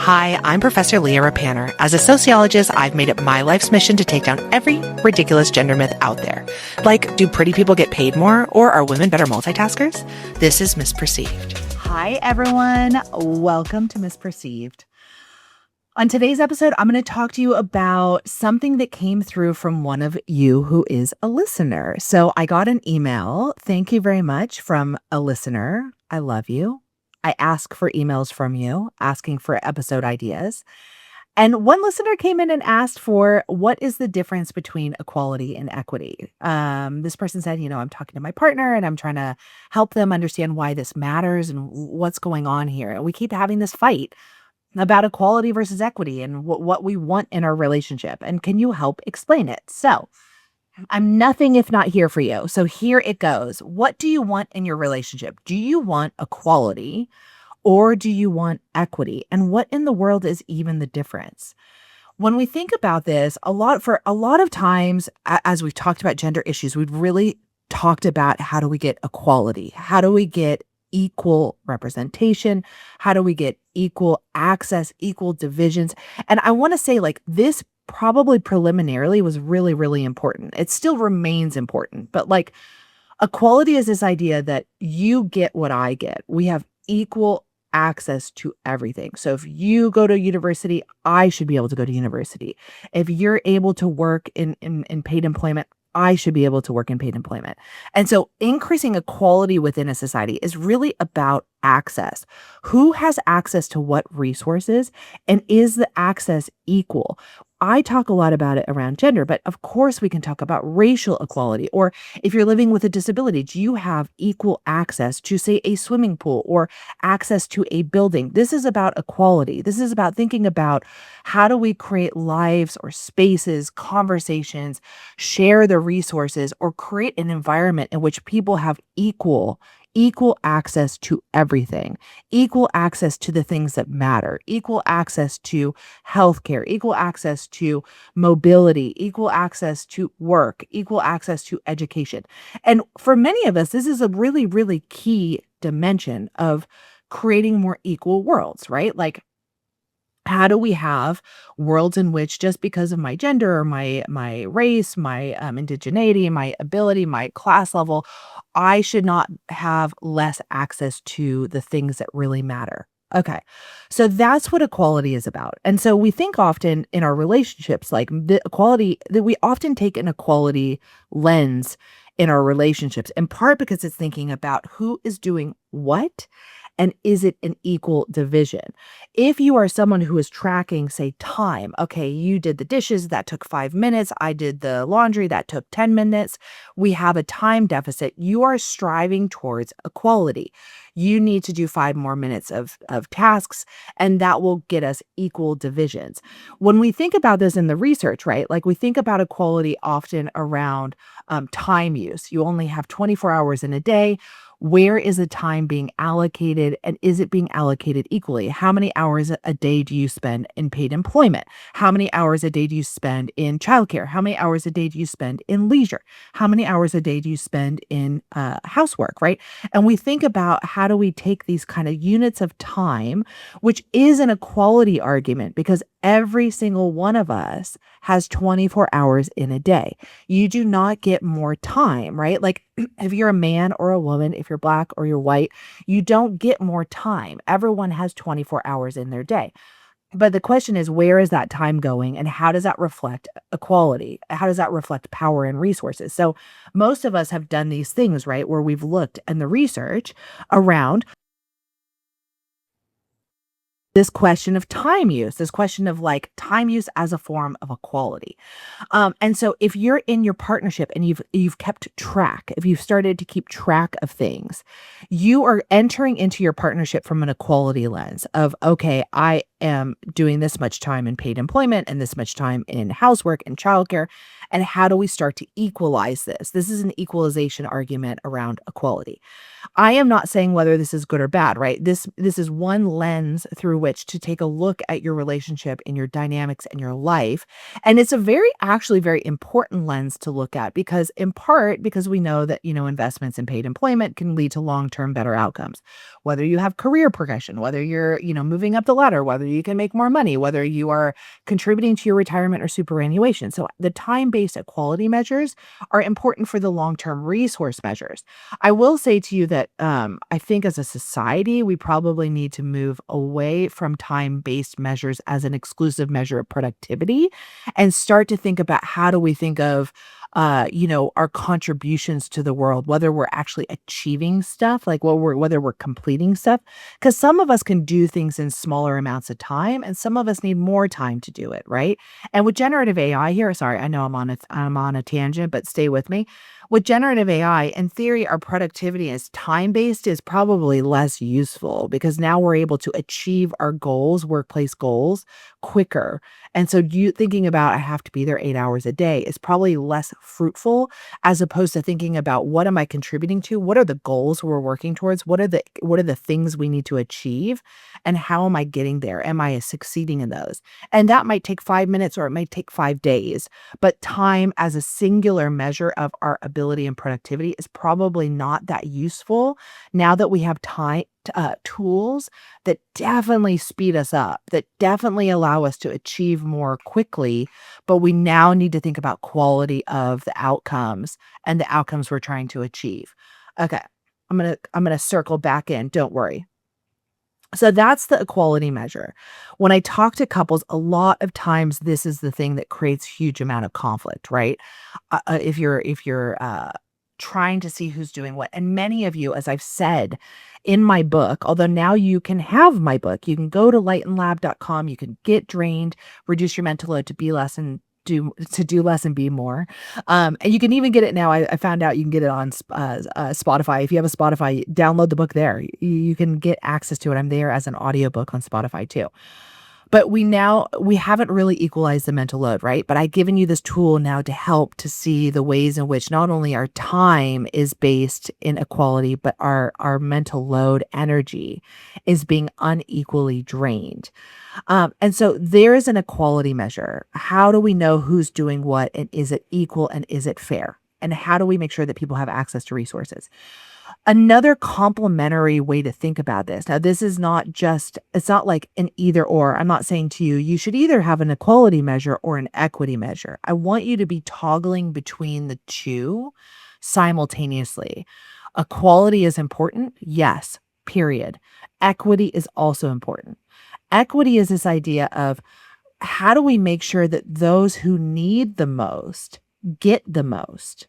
Hi, I'm Professor Leah Ruppanner. As a sociologist, I've made it my life's mission to take down every ridiculous gender myth out there. Like, do pretty people get paid more, or are women better multitaskers? This is Misperceived. Hi, everyone. Welcome to Misperceived. On today's episode, I'm going to talk to you about something that came through from one of you who is a listener. So I got an email. Thank you very much from a listener. I love you. I ask for emails from you, asking for episode ideas. And one listener came in and asked for what is the difference between equality and equity. This person said, I'm talking to my partner and I'm trying to help them understand why this matters and what's going on here. And we keep having this fight about equality versus equity and what we want in our relationship. And can you help explain it? So I'm nothing if not here for you. So here it goes. What do you want in your relationship? Do you want equality or do you want equity? And what in the world is even the difference? When we think about this, a lot of times, as we've talked about gender issues, we've really talked about how do we get equality? How do we get equal representation? How do we get equal access, equal divisions? And I want to say this probably preliminarily was really, really important. It still remains important, but equality is this idea that you get what I get. We have equal access to everything. So if you go to university, I should be able to go to university. If you're able to work in paid employment, I should be able to work in paid employment. And so increasing equality within a society is really about access. Who has access to what resources, and is the access equal? I talk a lot about it around gender, but of course we can talk about racial equality. Or if you're living with a disability, do you have equal access to, say, a swimming pool or access to a building? This is about equality. This is about thinking about how do we create lives or spaces, conversations, share the resources, or create an environment in which people have equal access to everything, equal access to the things that matter, equal access to healthcare, equal access to mobility, equal access to work, equal access to education. And for many of us, this is a really, really key dimension of creating more equal worlds, right? How do we have worlds in which just because of my gender or my race, my indigeneity, my ability, my class level, I should not have less access to the things that really matter? Okay. So that's what equality is about. And so we think often in our relationships, like the equality, that we often take an equality lens in our relationships, in part because it's thinking about who is doing what and is it an equal division? If you are someone who is tracking, say, time, okay, you did the dishes, that took 5 minutes. I did the laundry, that took 10 minutes. We have a time deficit. You are striving towards equality. You need to do 5 more minutes of tasks, and that will get us equal divisions. When we think about this in the research, right, we think about equality often around time use. You only have 24 hours in a day. Where is the time being allocated, and is it being allocated equally? How many hours a day do you spend in paid employment? How many hours a day do you spend in childcare? How many hours a day do you spend in leisure? How many hours a day do you spend in housework, right? And we think about how do we take these kind of units of time, which is an equality argument because every single one of us has 24 hours in a day. You do not get more time, right? If you're a man or a woman, if you're black or you're white, you don't get more time. Everyone has 24 hours in their day. But the question is, where is that time going and how does that reflect equality? How does that reflect power and resources? So most of us have done these things, right, where we've looked in the research around this question of time use, this question of time use as a form of equality. And so if you're in your partnership and you've kept track, if you've started to keep track of things, you are entering into your partnership from an equality lens of, okay, I am doing this much time in paid employment and this much time in housework and childcare. And how do we start to equalize this? This is an equalization argument around equality. I am not saying whether this is good or bad, right? This is one lens through which to take a look at your relationship and your dynamics and your life. And it's actually very important lens to look at because in part, because we know that, investments in paid employment can lead to long-term better outcomes. Whether you have career progression, whether you're, moving up the ladder, whether you can make more money, whether you are contributing to your retirement or superannuation. So the time-based equality measures are important for the long-term resource measures. I will say to you that I think as a society, we probably need to move away from time-based measures as an exclusive measure of productivity and start to think about how do we think of our contributions to the world, whether we're actually achieving stuff, like whether we're completing stuff. Because some of us can do things in smaller amounts of time, and some of us need more time to do it, right? And with generative AI here, sorry, I know I'm on a tangent, but stay with me. With generative AI, in theory, our productivity as time-based is probably less useful because now we're able to achieve our goals, workplace goals, quicker. And so you thinking about I have to be there 8 hours a day is probably less fruitful as opposed to thinking about what am I contributing to? What are the goals we're working towards? What are the things we need to achieve? And how am I getting there? Am I succeeding in those? And that might take 5 minutes or it might take 5 days. But time as a singular measure of our ability and productivity is probably not that useful now that we have tools that definitely speed us up, that definitely allow us to achieve more quickly. But we now need to think about quality of the outcomes and the outcomes we're trying to achieve. Okay. I'm gonna circle back in. Don't worry. So that's the equality measure. When I talk to couples, a lot of times this is the thing that creates huge amount of conflict, right? If you're trying to see who's doing what, and many of you, as I've said in my book, although now you can have my book, you can go to lightenlab.com, you can get drained, reduce your mental load to be less and do less and be more. And you can even get it now. I found out you can get it on Spotify. If you have a Spotify, download the book there. You can get access to it. I'm there as an audiobook on Spotify too. But we haven't really equalized the mental load, right? But I've given you this tool now to help to see the ways in which not only our time is based in equality, but our mental load energy is being unequally drained. And so there is an equality measure. How do we know who's doing what and is it equal and is it fair? And how do we make sure that people have access to resources? Another complementary way to think about this. Now, this is it's not like an either or. I'm not saying to you, you should either have an equality measure or an equity measure. I want you to be toggling between the two simultaneously. Equality is important. Yes, period. Equity is also important. Equity is this idea of how do we make sure that those who need the most get the most?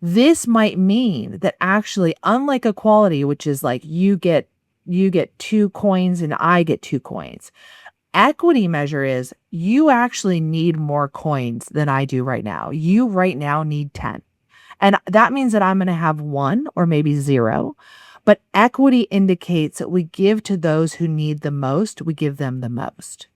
This might mean that actually, unlike equality, which is like you get 2 coins and I get 2 coins, equity measure is you actually need more coins than I do right now. You right now need 10. And that means that I'm going to have 1 or maybe 0. But equity indicates that we give to those who need the most, we give them the most.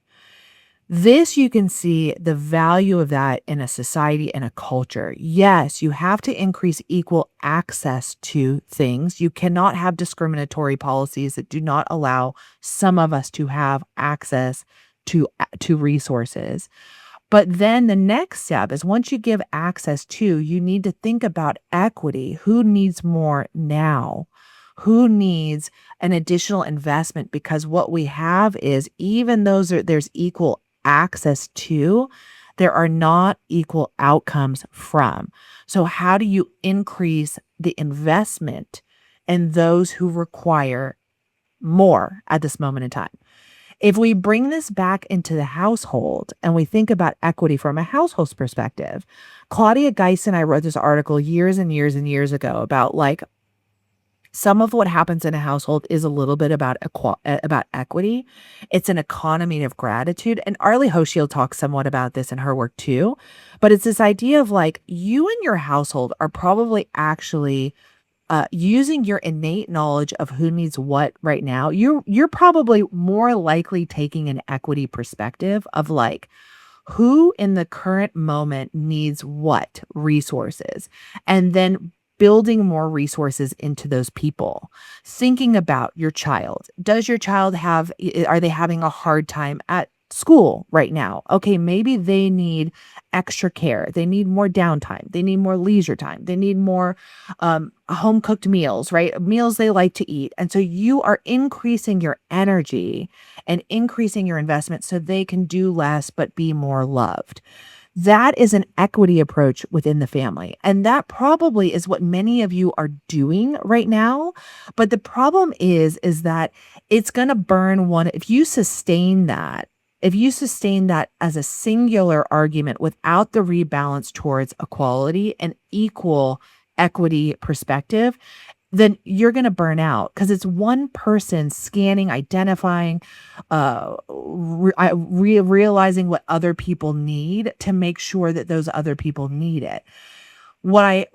This, you can see the value of that in a society and a culture. Yes, you have to increase equal access to things. You cannot have discriminatory policies that do not allow some of us to have access to resources. But then the next step is once you give access to, you need to think about equity. Who needs more now? Who needs an additional investment? Because what we have is even though there's equal access to, there are not equal outcomes from. So how do you increase the investment in those who require more at this moment in time? If we bring this back into the household and we think about equity from a household's perspective, Claudia Geist and I wrote this article years and years and years ago about like some of what happens in a household is a little bit about equity. It's an economy of gratitude. And Arlie Hochschild talks somewhat about this in her work too. But it's this idea of like you and your household are probably actually using your innate knowledge of who needs what right now. You're probably more likely taking an equity perspective of like who in the current moment needs what resources, and then building more resources into those people. Thinking about your child. Does your child are they having a hard time at school right now. Okay, maybe they need extra care. They need more downtime. They need more leisure time. They need more home cooked meals, right? Meals they like to eat. And so you are increasing your energy and increasing your investment so they can do less but be more loved. That is an equity approach within the family. And that probably is what many of you are doing right now. But the problem is that it's going to burn one. If you sustain that as a singular argument without the rebalance towards equality and equal equity perspective, then you're going to burn out because it's one person scanning, identifying, realizing what other people need to make sure that those other people need it. What I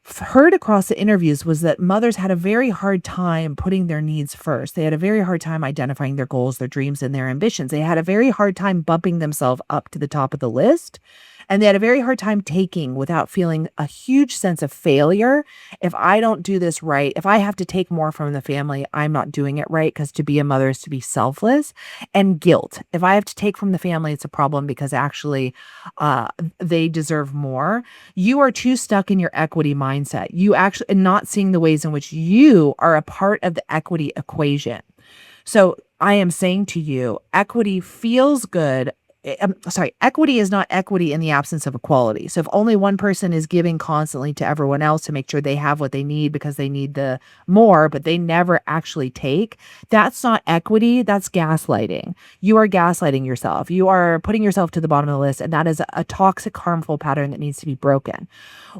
heard across the interviews was that mothers had a very hard time putting their needs first. They had a very hard time identifying their goals, their dreams, and their ambitions. They had a very hard time bumping themselves up to the top of the list. And they had a very hard time taking without feeling a huge sense of failure. If I don't do this right, if I have to take more from the family, I'm not doing it right, because to be a mother is to be selfless. And guilt. If I have to take from the family, it's a problem because actually they deserve more. You are too stuck in your equity mindset. You actually not seeing the ways in which you are a part of the equity equation. So I am saying to you, equity feels good. Equity is not equity in the absence of equality. So if only one person is giving constantly to everyone else to make sure they have what they need because they need the more, but they never actually take, that's not equity. That's gaslighting. You are gaslighting yourself. You are putting yourself to the bottom of the list. And that is a toxic, harmful pattern that needs to be broken.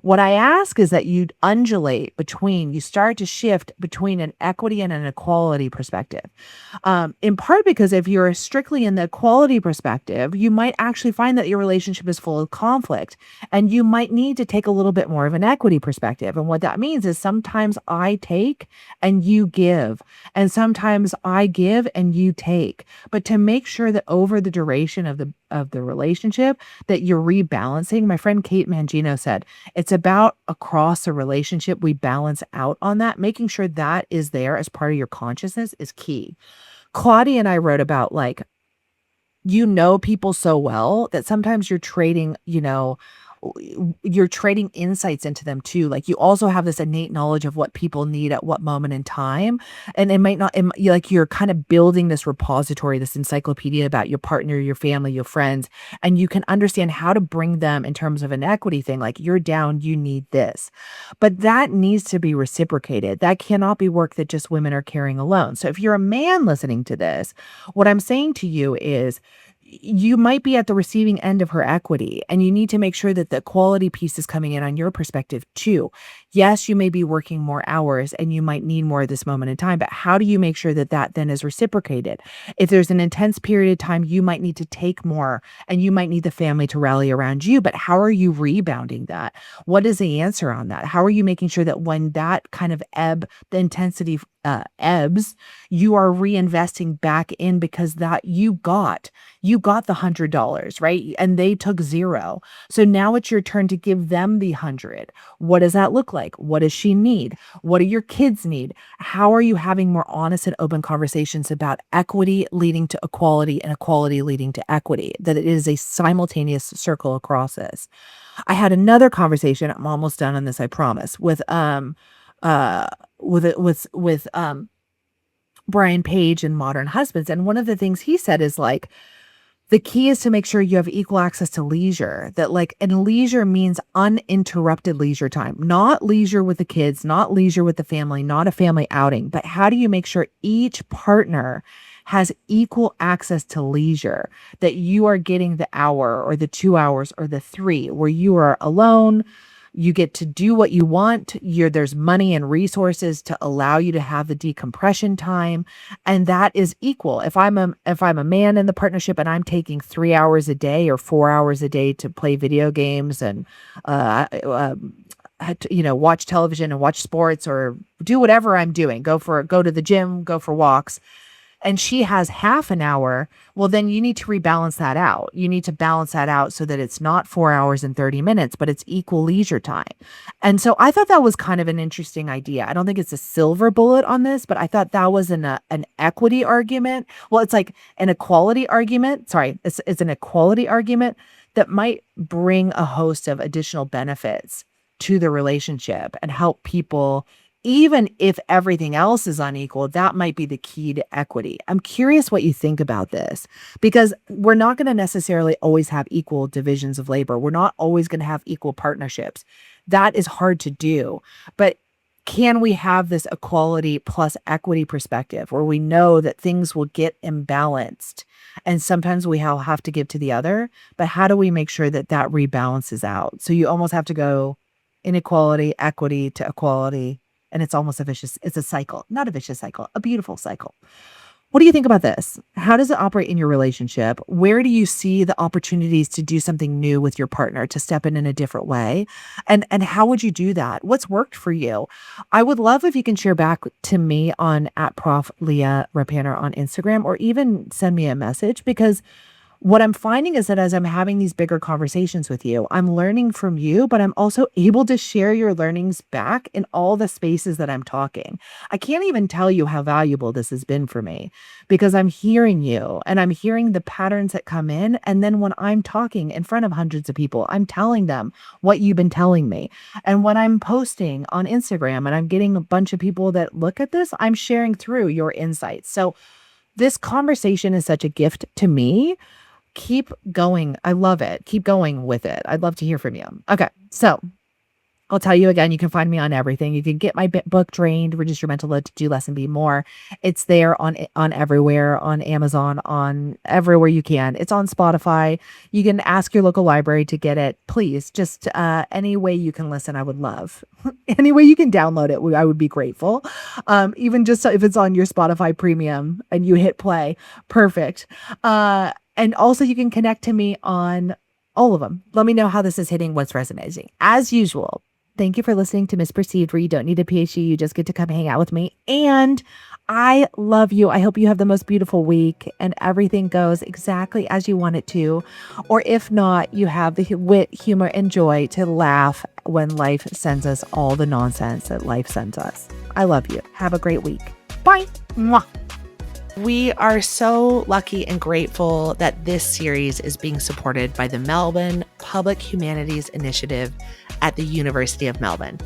What I ask is that you you start to shift between an equity and an equality perspective. In part because if you're strictly in the equality perspective, you might actually find that your relationship is full of conflict, and you might need to take a little bit more of an equity perspective. And what that means is sometimes I take and you give, and sometimes I give and you take. But to make sure that over the duration of the relationship that you're rebalancing, my friend Kate Mangino said, it's about across a relationship, we balance out on that. Making sure that is there as part of your consciousness is key. Claudia and I wrote about people so well that sometimes you're trading insights into them too. Like you also have this innate knowledge of what people need at what moment in time. And it might not, you're kind of building this repository, this encyclopedia about your partner, your family, your friends, and you can understand how to bring them in terms of an equity thing. Like you're down, you need this, but that needs to be reciprocated. That cannot be work that just women are carrying alone. So if you're a man listening to this, what I'm saying to you is, you might be at the receiving end of her equity, and you need to make sure that the quality piece is coming in on your perspective too. Yes, you may be working more hours and you might need more at this moment in time, but how do you make sure that that then is reciprocated? If there's an intense period of time, you might need to take more and you might need the family to rally around you, but how are you rebounding that? What is the answer on that? How are you making sure that when that kind of the intensity ebbs, you are reinvesting back in, because that you got the $100, right? And they took zero. So now it's your turn to give them the 100. What does that look like? What does she need? What do your kids need? How are you having more honest and open conversations about equity leading to equality and equality leading to equity? That it is a simultaneous circle across this. I had another conversation. I'm almost done on this, I promise. With Brian Page in Modern Husbands. And one of the things he said is the key is to make sure you have equal access to leisure. And leisure means uninterrupted leisure time, not leisure with the kids, not leisure with the family, not a family outing. But how do you make sure each partner has equal access to leisure, that you are getting the hour or the 2 hours or the 3 where you are alone? You get to do what you want. There's money and resources to allow you to have the decompression time, and that is equal. If I'm a man in the partnership and I'm taking 3 hours a day or 4 hours a day to play video games and watch television and watch sports or do whatever I'm doing, go to the gym, go for walks, and she has half an hour, well, then you need to rebalance that out. You need to balance that out so that it's not 4 hours and 30 minutes, but it's equal leisure time. And so I thought that was kind of an interesting idea. I don't think it's a silver bullet on this, but I thought that was an equity argument. Well, it's like an equality argument. Sorry, it's an equality argument that might bring a host of additional benefits to the relationship and help people. Even if everything else is unequal, that might be the key to equity. I'm curious what you think about this, because we're not going to necessarily always have equal divisions of labor. We're not always going to have equal partnerships. That is hard to do. But can we have this equality plus equity perspective where we know that things will get imbalanced and sometimes we have to give to the other, but how do we make sure that that rebalances out? So you almost have to go inequality, equity to equality. And it's almost it's a cycle, not a vicious cycle, a beautiful cycle. What do you think about this? How does it operate in your relationship? Where do you see the opportunities to do something new with your partner, to step in a different way? And how would you do that? What's worked for you? I would love if you can share back to me on @Prof Leah Ruppanner on Instagram, or even send me a message, because what I'm finding is that as I'm having these bigger conversations with you, I'm learning from you, but I'm also able to share your learnings back in all the spaces that I'm talking. I can't even tell you how valuable this has been for me, because I'm hearing you and I'm hearing the patterns that come in. And then when I'm talking in front of hundreds of people, I'm telling them what you've been telling me. And when I'm posting on Instagram and I'm getting a bunch of people that look at this, I'm sharing through your insights. So this conversation is such a gift to me. Keep going. I love it. Keep going with it. I'd love to hear from you. Okay. So I'll tell you again, you can find me on everything. You can get my book, Drained, Reduce Your Mental Load to Do Less and Be More. It's there on everywhere, on Amazon, on everywhere you can. It's on Spotify. You can ask your local library to get it. Please, just any way you can listen, I would love. Any way you can download it, I would be grateful. Even just if it's on your Spotify premium and you hit play, perfect. And also you can connect to me on all of them. Let me know how this is hitting, what's resonating. As usual, thank you for listening to Misperceived, where you don't need a PhD. You just get to come hang out with me. And I love you. I hope you have the most beautiful week and everything goes exactly as you want it to. Or if not, you have the wit, humor, and joy to laugh when life sends us all the nonsense that life sends us. I love you. Have a great week. Bye. Mwah. We are so lucky and grateful that this series is being supported by the Melbourne Public Humanities Initiative at the University of Melbourne.